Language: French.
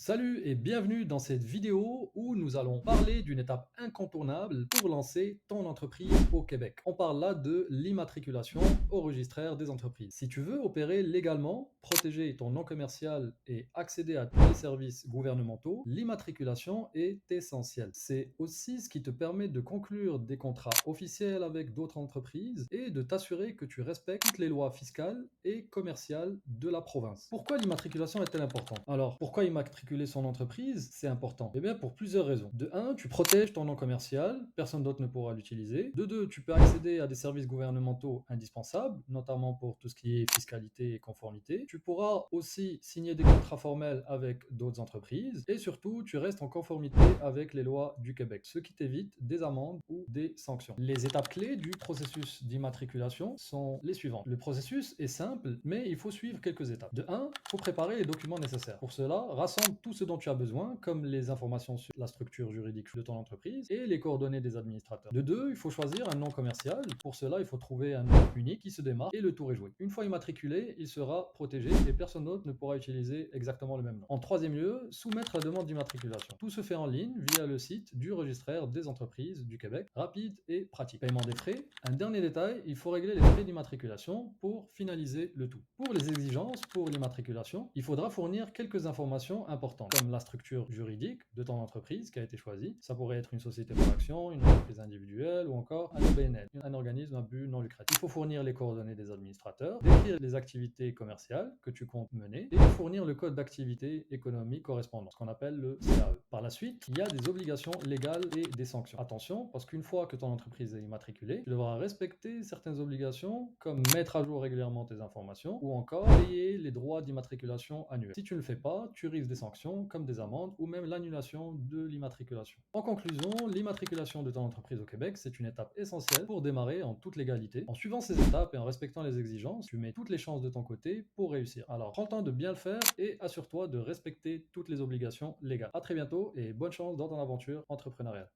Salut et bienvenue dans cette vidéo où nous allons parler d'une étape incontournable pour lancer ton entreprise au Québec. On parle là de l'immatriculation au registraire des entreprises. Si tu veux opérer légalement, protéger ton nom commercial et accéder à tous les services gouvernementaux, l'immatriculation est essentielle. C'est aussi ce qui te permet de conclure des contrats officiels avec d'autres entreprises et de t'assurer que tu respectes toutes les lois fiscales et commerciales de la province. Pourquoi l'immatriculation est-elle importante? Alors, pourquoi immatriculer son entreprise, c'est important? Eh bien, pour plusieurs raisons. De un, tu protèges ton nom commercial, personne d'autre ne pourra l'utiliser. De deux, tu peux accéder à des services gouvernementaux indispensables, notamment pour tout ce qui est fiscalité et conformité. Tu pourras aussi signer des contrats formels avec d'autres entreprises. Et surtout, tu restes en conformité avec les lois du Québec, ce qui t'évite des amendes ou des sanctions. Les étapes clés du processus d'immatriculation sont les suivantes. Le processus est simple, mais il faut suivre quelques étapes. De un, il faut préparer les documents nécessaires. Pour cela, rassemble tout ce dont tu as besoin, comme les informations sur la structure juridique de ton entreprise et les coordonnées des administrateurs. De deux, il faut choisir un nom commercial. Pour cela, il faut trouver un nom unique qui se démarque et le tour est joué. Une fois immatriculé, il sera protégé et personne d'autre ne pourra utiliser exactement le même nom. En troisième lieu, soumettre la demande d'immatriculation. Tout se fait en ligne via le site du registraire des entreprises du Québec, rapide et pratique. Paiement des frais. Un dernier détail, il faut régler les frais d'immatriculation pour finaliser le tout. Pour les exigences pour l'immatriculation, il faudra fournir quelques informations importantes, comme la structure juridique de ton entreprise qui a été choisie. Ça pourrait être une société par action, une entreprise individuelle ou encore un OBNL, un organisme à but non lucratif. Il faut fournir les coordonnées des administrateurs, décrire les activités commerciales que tu comptes mener et fournir le code d'activité économique correspondant, ce qu'on appelle le CAE. Par la suite, il y a des obligations légales et des sanctions. Attention, parce qu'une fois que ton entreprise est immatriculée, tu devras respecter certaines obligations comme mettre à jour régulièrement tes informations ou encore payer les droits d'immatriculation annuels. Si tu ne le fais pas, tu risques des sanctions comme des amendes ou même l'annulation de l'immatriculation. En conclusion, l'immatriculation de ton entreprise au Québec, c'est une étape essentielle pour démarrer en toute légalité. En suivant ces étapes et en respectant les exigences, tu mets toutes les chances de ton côté pour réussir. Alors, prends le temps de bien le faire et assure-toi de respecter toutes les obligations légales. À très bientôt et bonne chance dans ton aventure entrepreneuriale.